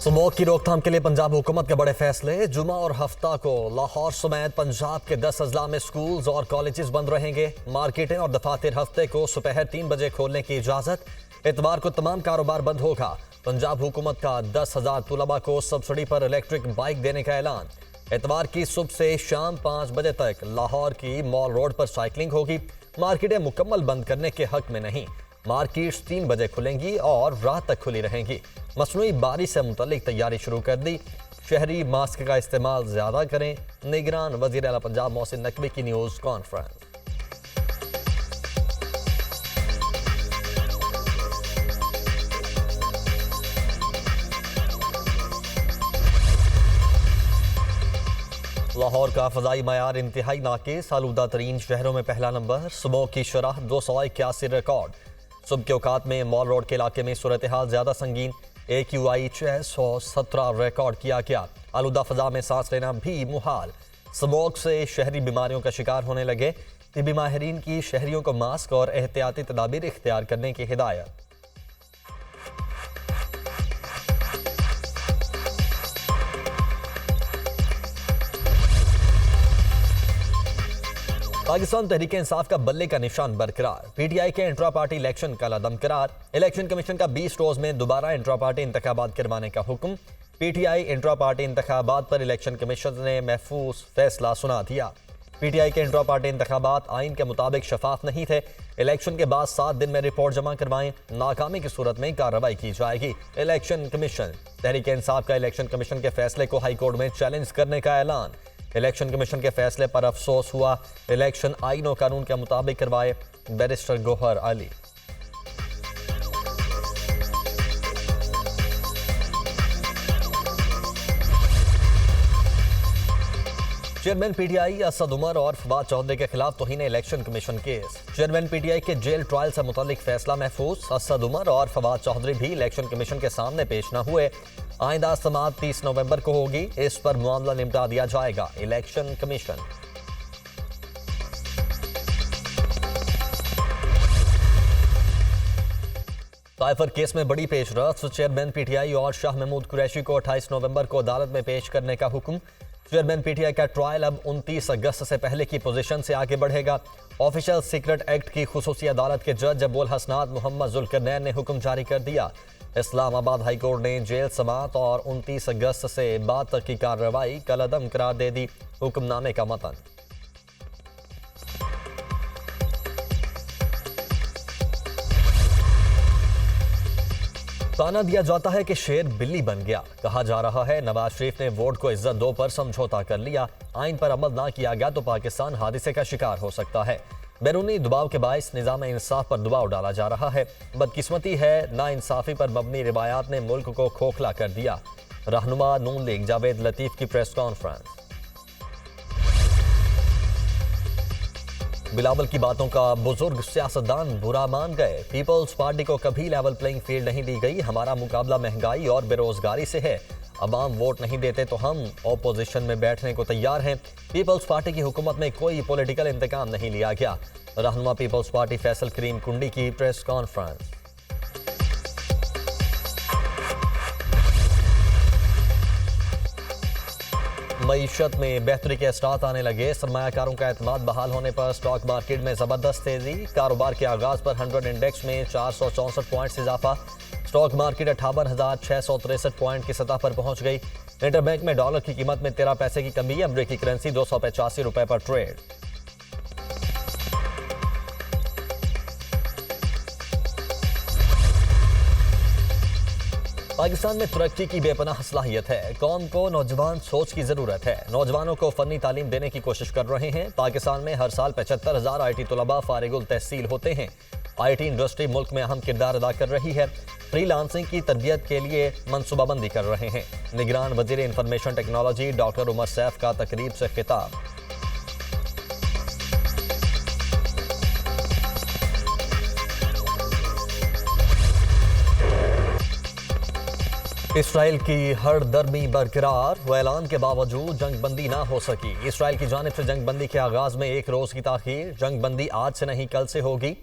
Smoke की रोकथाम के लिए पंजाब हुकूमत के बड़े फैसले। जुमा और हफ्ता को लाहौर समेत पंजाब के 10 अजला में स्कूल्स और कॉलेजेस बंद रहेंगे। मार्केटें और दफातर हफ्ते को सुपहर 3 बजे खोलने की इजाजत। इतवार को तमाम कारोबार बंद होगा। पंजाब हुकूमत का 10,000 तुलबा को सब्सिडी पर इलेक्ट्रिक बाइक देने का ऐलान। इतवार की सुबह से शाम 5 बजे तक लाहौर की मॉल रोड पर साइकिलिंग होगी। मार्केटें मुकम्मल बंद करने के हक में नहीं। मार्केट्स 3 बजे खुलेंगी और रात तक खुली रहेंगी। मसनूई बारिश से मुतल्लिक तैयारी शुरू कर दी। शहरी मास्क का इस्तेमाल ज्यादा करें। निगरान वजीर आला पंजाब मोहसिन नकवी की न्यूज कॉन्फ्रेंस। लाहौर का फजाई मयार इंतहाई नाकिस। आलूदा तरीन शहरों में पहला नंबर। स्मोक की शरह 281 रिकॉर्ड। सुबह के औकात में मॉल रोड के इलाके में सूरत हाल ज्यादा संगीन। AQI 617 रिकॉर्ड किया गया। आलूदा फजा में सांस लेना भी मुहाल। स्मोक से शहरी बीमारियों का शिकार होने लगे। तिबी माहिरीन की शहरियों को मास्क और एहतियाती तदाबीर इख्तियार करने की हिदायत। पाकिस्तान तहरीक इंसाफ का बल्ले का निशान बरकरार। PTI के इंट्रा पार्टी इलेक्शन का लदम करार। इलेक्शन कमीशन का 20 रोज में दोबारा इंट्रा पार्टी इंतखाबात करवाने का हुक्म। PTI इंट्रा पार्टी इंतखाबात पर इलेक्शन कमीशन ने महफूज फैसला सुना दिया। PTI के इंट्रा पार्टी इंतखाबात आइन के मुताबिक शफाफ नहीं थे। इलेक्शन के बाद 7 दिन में रिपोर्ट जमा करवाएं। नाकामी की सूरत में कार्रवाई की जाएगी। Election commission. तहरीक इंसाफ का इलेक्शन कमीशन के फैसले को हाई कोर्ट में चैलेंज करने का ऐलान। इलेक्शन कमीशन के फैसले पर अफसोस हुआ। इलेक्शन आईन और कानून के मुताबिक करवाए। Barrister Gohar Ali. Chairman PTI Asad Umar और फवाद चौधरी के खिलाफ तौहीन election commission case. Chairman PTI के जेल ट्रायल से मुतालिक फैसला महफूज। असद उमर और फवाद चौधरी भी इलेक्शन कमीशन के सामने पेश न हुए। आइंदा समाअत 30 नवंबर को होगी। इस पर मामला निपटा दिया जाएगा। Election commission. साइफर केस में बड़ी पेशरफ्त। चेयरमैन PTI और शाह महमूद कुरैशी को 28 नवंबर को अदालत में पेश करने का हुक्म। चेयरमैन PTI का ट्रायल अब 29 अगस्त से पहले की पोजीशन से आगे बढ़ेगा। ऑफिशियल सीक्रेट एक्ट की खुसूसी अदालत के जज अबुल हसनात मोहम्मद जुल्करनैन ने हुक्म जारी कर दिया। इस्लामाबाद हाई कोर्ट ने जेल समाअत और 29 अगस्त से बाद तक की कार्रवाई कलअदम करार दे दी। हुक्मनामे का मतन। ताना दिया जाता है कि शेर बिल्ली बन गया। कहा जा रहा है नवाज शरीफ ने वोट को इज्जत दो पर समझौता कर लिया। आइन पर अमल ना किया गया तो पाकिस्तान हादसे का शिकार हो सकता है। बैरूनी दबाव के बायस निज़ाम इंसाफ पर दबाव डाला जा रहा है। बदकिस्मती है नाइंसाफी पर मबनी रिवायात ने मुल्क को खोखला कर दिया। रहनुमा नून लीग जावेद लतीफ की प्रेस कॉन्फ्रेंस। बिलावल की बातों का बुजुर्ग सियासतदान बुरा मान गए। पीपल्स पार्टी को कभी लेवल प्लेइंग फील्ड नहीं दी गई। हमारा मुकाबला महंगाई और बेरोजगारी से है। अवाम वोट नहीं देते तो हम ऑपोजिशन में बैठने को तैयार हैं। पीपल्स पार्टी की हुकूमत में कोई पॉलिटिकल इंतकाम नहीं लिया गया। रहनुमा पीपल्स पार्टी फैसल करीम कुंडी की प्रेस कॉन्फ्रेंस। मईशत में बेहतरी के असरात आने लगे। सरमायाकारों का एतमाद बहाल होने पर स्टॉक मार्केट में जबरदस्त तेजी। कारोबार के आगाज पर 100 इंडेक्स में 464 पॉइंट्स इजाफा। स्टॉक मार्केट 58,663 पॉइंट की सतह पर पहुंच गई। इंटरबैंक में डॉलर की कीमत में 13 पैसे की कमी। अमरीकी करेंसी 285 रुपए पर ट्रेड। पाकिस्तान में तरक्की की बेपनाह सलाहियत है। कौम को नौजवान सोच की जरूरत है। नौजवानों को फनी तालीम देने की कोशिश कर रहे हैं। पाकिस्तान में हर साल 75,000 IT तुलबा फारिगुल तहसील होते हैं। IT इंडस्ट्री मुल्क में अहम किरदार अदा कर रही है। फ्रीलांसिंग की तरबियत के लिए मनसूबाबंदी कर रहे हैं। निगरान वजीर information technology doctor Umar Saif का तकरीब से खिताब। इसराइल की हर दरमी बरकरार। वो ऐलान के बावजूद जंग बंदी ना हो सकी। इसराइल की जानिब से जंग बंदी के आगाज में 1 रोज की ताखीर। जंग बंदी आज से नहीं कल से होगी।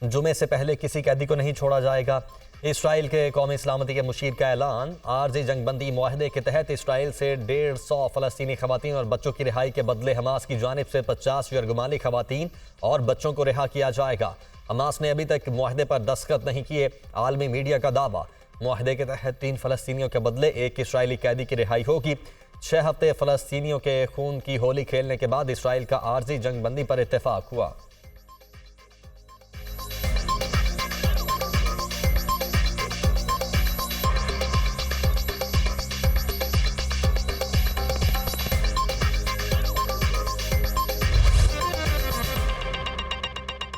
जुमे से पहले किसी कैदी को नहीं छोड़ा जाएगा। इसराइल के कौमी सलामती के मुशीर का ऐलान। आरजी जंगबंदी मुआहदे के तहत इसराइल से 150 फलस्तीनी खवातीन और बच्चों की रिहाई के बदले हमास की जानिब से 50 यरगुमाली खवातीन और बच्चों को रिहा किया जाएगा। हमास ने अभी तक मुआहदे पर दस्तखत नहीं किए। आलमी मीडिया का दावा, मुआहदे के तहत 3 फलस्तीनियों के बदले 1 इसराइली कैदी की रिहाई होगी। 6 हफ्ते फलस्तीनियों के खून की होली खेलने के बाद इसराइल का आरजी जंगबंदी पर इत्तेफाक हुआ।